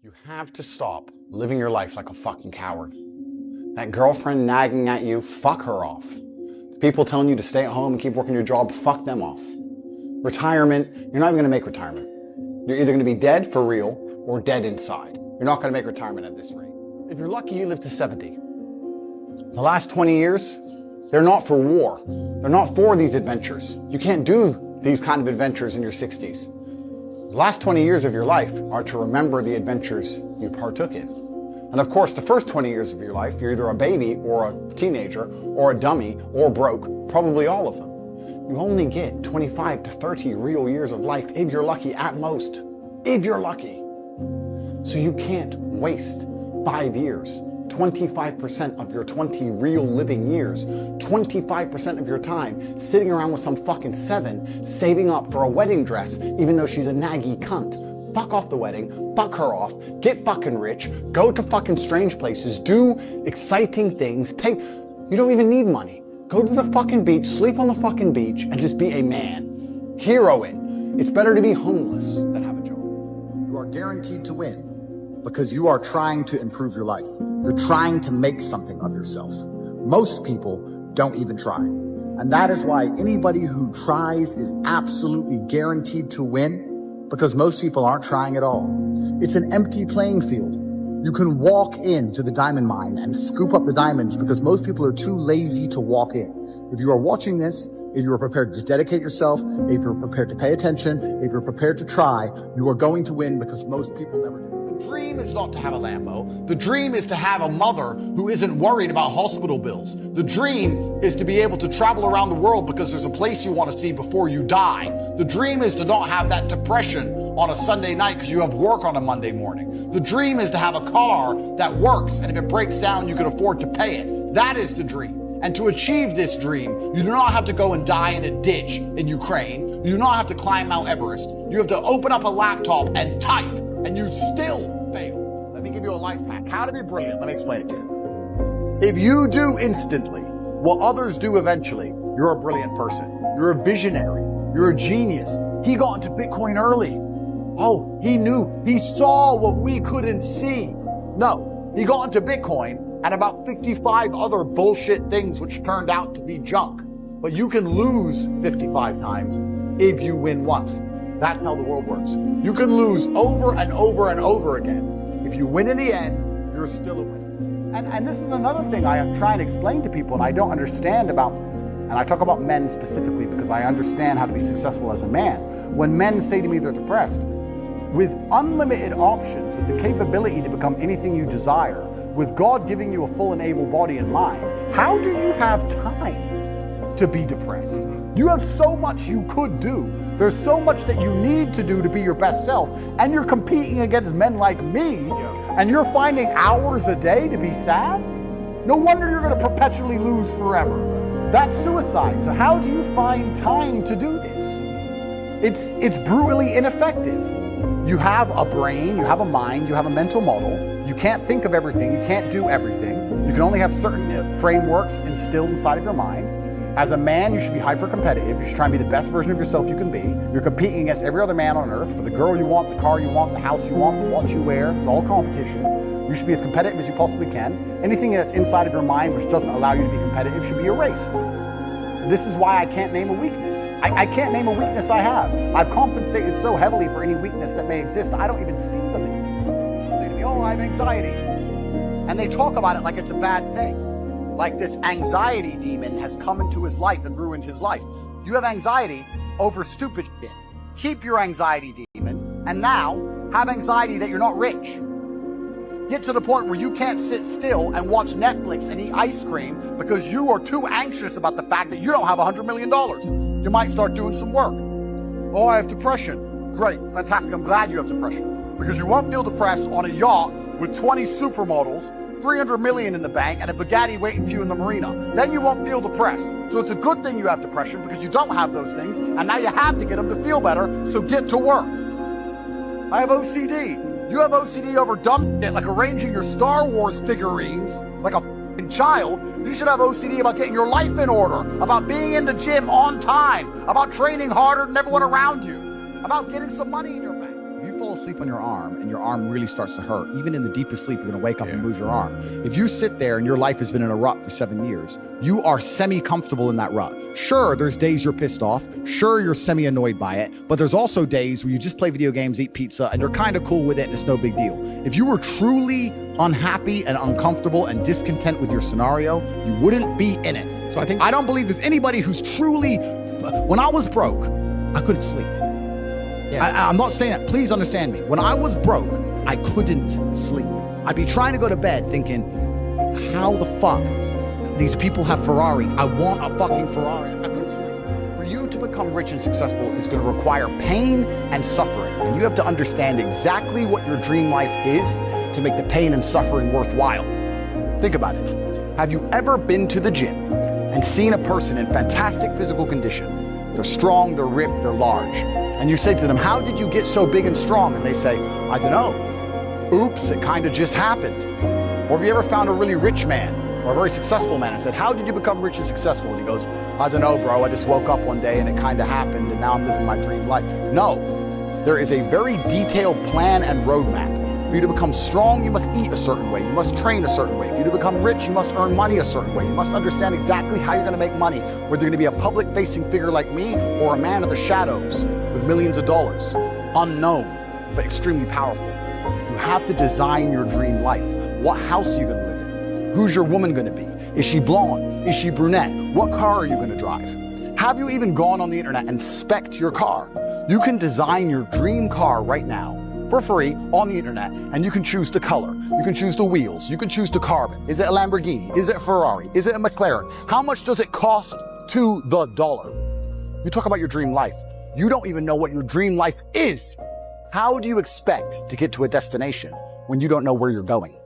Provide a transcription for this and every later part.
You have to stop living your life like a fucking coward. That girlfriend nagging at you, fuck her off. The people telling you to stay at home and keep working your job, fuck them off. Retirement, you're not even gonna make retirement. You're either gonna be dead for real or dead inside. You're not gonna make retirement at this rate. If you're lucky, you live to 70. The last 20 years, they're not for war. They're not for these adventures. You can't do these kind of adventures in your 60s. The last 20 years of your life are to remember the adventures you partook in. And of course, the first 20 years of your life, you're either a baby or a teenager or a dummy or broke, probably all of them. You only get 25 to 30 real years of life if you're lucky at most, if you're lucky. So you can't waste 5 years, 25% of your 20 real living years, 25% of your time sitting around with some fucking 7 saving up for a wedding dress even though she's a naggy cunt. Fuck off the wedding, fuck her off, get fucking rich, go to fucking strange places, do exciting things, you don't even need money. Go to the fucking beach, sleep on the fucking beach, and just be a man. Hero it. It's better to be homeless than have a job. You are guaranteed to win because you are trying to improve your life. You're trying to make something of yourself. Most people don't even try. And that is why anybody who tries is absolutely guaranteed to win, because most people aren't trying at all. It's an empty playing field. You can walk into the diamond mine and scoop up the diamonds because most people are too lazy to walk in. If you are watching this, if you are prepared to dedicate yourself, if you're prepared to pay attention, if you're prepared to try, you are going to win because most people never do. The dream is not to have a Lambo. The dream is to have a mother who isn't worried about hospital bills. The dream is to be able to travel around the world because there's a place you want to see before you die. The dream is to not have that depression on a Sunday night because you have work on a Monday morning. The dream is to have a car that works, and if it breaks down, you can afford to pay it. That is the dream. And to achieve this dream, you do not have to go and die in a ditch in Ukraine. You do not have to climb Mount Everest. You have to open up a laptop and type, and you still fail. Let me give you a life hack. How to be brilliant. Let me explain it to you. If you do instantly what others do eventually, you're a brilliant person. You're a visionary. You're a genius. He got into Bitcoin early. Oh, he knew. He saw what we couldn't see. No, he got into Bitcoin and about 55 other bullshit things which turned out to be junk. But you can lose 55 times if you win once. That's how the world works. You can lose over and over and over again. If you win in the end, you're still a winner. And this is another thing I try and explain to people and I don't understand about, and I talk about men specifically because I understand how to be successful as a man. When men say to me they're depressed, with unlimited options, with the capability to become anything you desire, with God giving you a full and able body and mind, how do you have time to be depressed? You have so much you could do. There's so much that you need to do to be your best self, and you're competing against men like me, and you're finding hours a day to be sad? No wonder you're gonna perpetually lose forever. That's suicide. So how do you find time to do this? It's brutally ineffective. You have a brain, you have a mind, you have a mental model. You can't think of everything, you can't do everything. You can only have certain frameworks instilled inside of your mind. As a man, you should be hyper-competitive. You should try and be the best version of yourself you can be. You're competing against every other man on earth for the girl you want, the car you want, the house you want, the watch you wear. It's all competition. You should be as competitive as you possibly can. Anything that's inside of your mind which doesn't allow you to be competitive should be erased. This is why I can't name a weakness. I can't name a weakness I have. I've compensated so heavily for any weakness that may exist, I don't even see them anymore. People say to me, oh, I have anxiety. And they talk about it like it's a bad thing. Like this anxiety demon has come into his life and ruined his life. You have anxiety over stupid shit. Keep your anxiety demon, and now have anxiety that you're not rich. Get to the point where you can't sit still and watch Netflix and eat ice cream because you are too anxious about the fact that you don't have $100 million. You might start doing some work. Oh, I have depression. Great, fantastic, I'm glad you have depression. Because you won't feel depressed on a yacht with 20 supermodels, 300 million in the bank, and a Bugatti waiting for you in the marina. Then you won't feel depressed. So it's a good thing you have depression because you don't have those things, and now you have to get them to feel better, so get to work. I have OCD. You have OCD over dumb shit like arranging your Star Wars figurines like a f***ing child. You should have OCD about getting your life in order, about being in the gym on time, about training harder than everyone around you, about getting some money in your bank. You fall asleep on your arm and your arm really starts to hurt, even in the deepest sleep, you're going to wake up and move your arm. If you sit there and your life has been in a rut for 7 years, you are semi-comfortable in that rut. Sure, there's days you're pissed off. Sure, you're semi-annoyed by it. But there's also days where you just play video games, eat pizza, and you're kind of cool with it and it's no big deal. If you were truly unhappy and uncomfortable and discontent with your scenario, you wouldn't be in it. So I don't believe there's anybody who's truly... When I was broke, I couldn't sleep. Yeah. I'm not saying that. Please understand me. When I was broke, I couldn't sleep. I'd be trying to go to bed thinking, how the fuck these people have Ferraris? I want a fucking Ferrari. I couldn't sleep. For you to become rich and successful is going to require pain and suffering. And you have to understand exactly what your dream life is to make the pain and suffering worthwhile. Think about it. Have you ever been to the gym and seen a person in fantastic physical condition? They're strong, they're ripped, they're large. And you say to them, how did you get so big and strong? And they say, I don't know. Oops, it kind of just happened. Or have you ever found a really rich man or a very successful man and said, how did you become rich and successful? And he goes, I don't know, bro. I just woke up one day and it kind of happened and now I'm living my dream life. No, there is a very detailed plan and roadmap. For you to become strong, you must eat a certain way. You must train a certain way. For you to become rich, you must earn money a certain way. You must understand exactly how you're going to make money, whether you're going to be a public-facing figure like me or a man of the shadows with millions of dollars. Unknown, but extremely powerful. You have to design your dream life. What house are you going to live in? Who's your woman going to be? Is she blonde? Is she brunette? What car are you going to drive? Have you even gone on the internet and spec'd your car? You can design your dream car right now for free on the internet, and you can choose the color, you can choose the wheels, you can choose the carbon. Is it a Lamborghini? Is it a Ferrari? Is it a McLaren? How much does it cost to the dollar? You talk about your dream life. You don't even know what your dream life is. How do you expect to get to a destination when you don't know where you're going?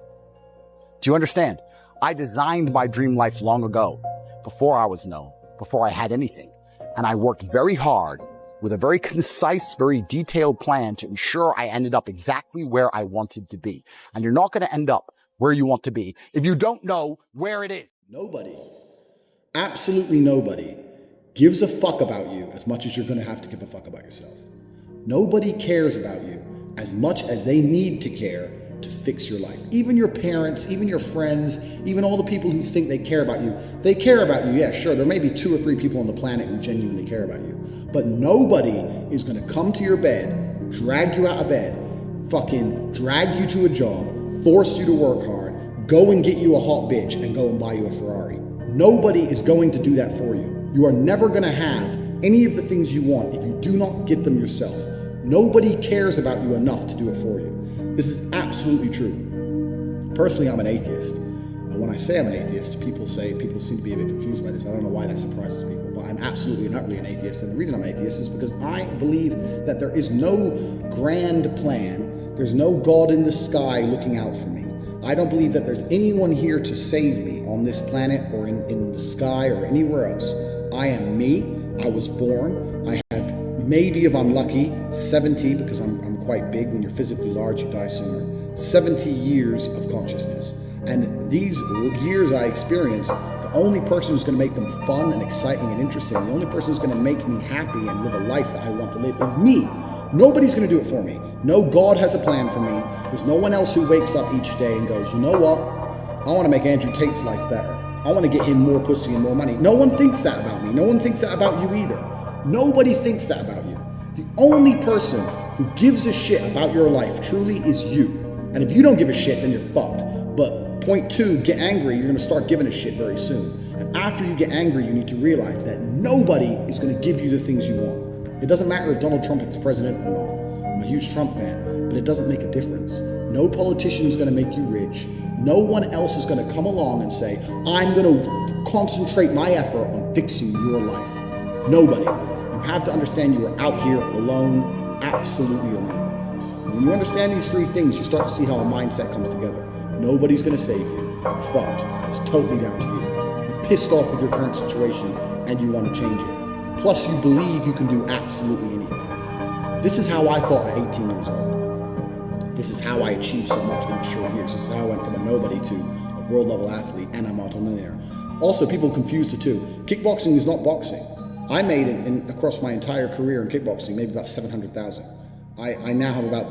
Do you understand? I designed my dream life long ago, before I was known, before I had anything. And I worked very hard with a very concise, very detailed plan to ensure I ended up exactly where I wanted to be. And you're not going to end up where you want to be if you don't know where it is. Nobody, absolutely nobody, gives a fuck about you as much as you're going to have to give a fuck about yourself. Nobody cares about you as much as they need to care to fix your life. Even your parents, even your friends, even all the people who think they care about you, they care about you. Yeah, sure, there may be 2 or 3 people on the planet who genuinely care about you, but nobody is going to come to your bed, drag you out of bed, fucking drag you to a job, force you to work hard, go and get you a hot bitch and go and buy you a Ferrari. Nobody is going to do that for you. You are never going to have any of the things you want if you do not get them yourself. Nobody cares about you enough to do it for you. This is absolutely true. Personally, I'm an atheist. And when I say I'm an atheist, people seem to be a bit confused by this. I don't know why that surprises people, but I'm absolutely and utterly an atheist. And the reason I'm an atheist is because I believe that there is no grand plan. There's no God in the sky looking out for me. I don't believe that there's anyone here to save me on this planet or in the sky or anywhere else. I am me. I was born. I have maybe, if I'm lucky, 70, because I'm quite big. When you're physically large, you die sooner. 70 years of consciousness. And these years I experienced, the only person who's going to make them fun and exciting and interesting, the only person who's going to make me happy and live a life that I want to live is me. Nobody's going to do it for me. No God has a plan for me. There's no one else who wakes up each day and goes, you know what? I want to make Andrew Tate's life better. I want to get him more pussy and more money. No one thinks that about me. No one thinks that about you either. Nobody thinks that about you. The only person who gives a shit about your life truly is you. And if you don't give a shit, then you're fucked. But point 2, get angry. You're going to start giving a shit very soon. And after you get angry, you need to realize that nobody is going to give you the things you want. It doesn't matter if Donald Trump is president or not. I'm a huge Trump fan, but it doesn't make a difference. No politician is going to make you rich. No one else is going to come along and say, I'm going to concentrate my effort on fixing your life. Nobody. You have to understand you are out here alone, absolutely alone. And when you understand these 3 things, you start to see how a mindset comes together. Nobody's going to save you. You're fucked. It's totally down to you. You're pissed off with your current situation and you want to change it. Plus, you believe you can do absolutely anything. This is how I thought at 18 years old. This is how I achieved so much in the short years. This is how I went from a nobody to a world-level athlete and a multimillionaire. Also, people confuse the two. Kickboxing is not boxing. I made across my entire career in kickboxing maybe about 700,000. I now have about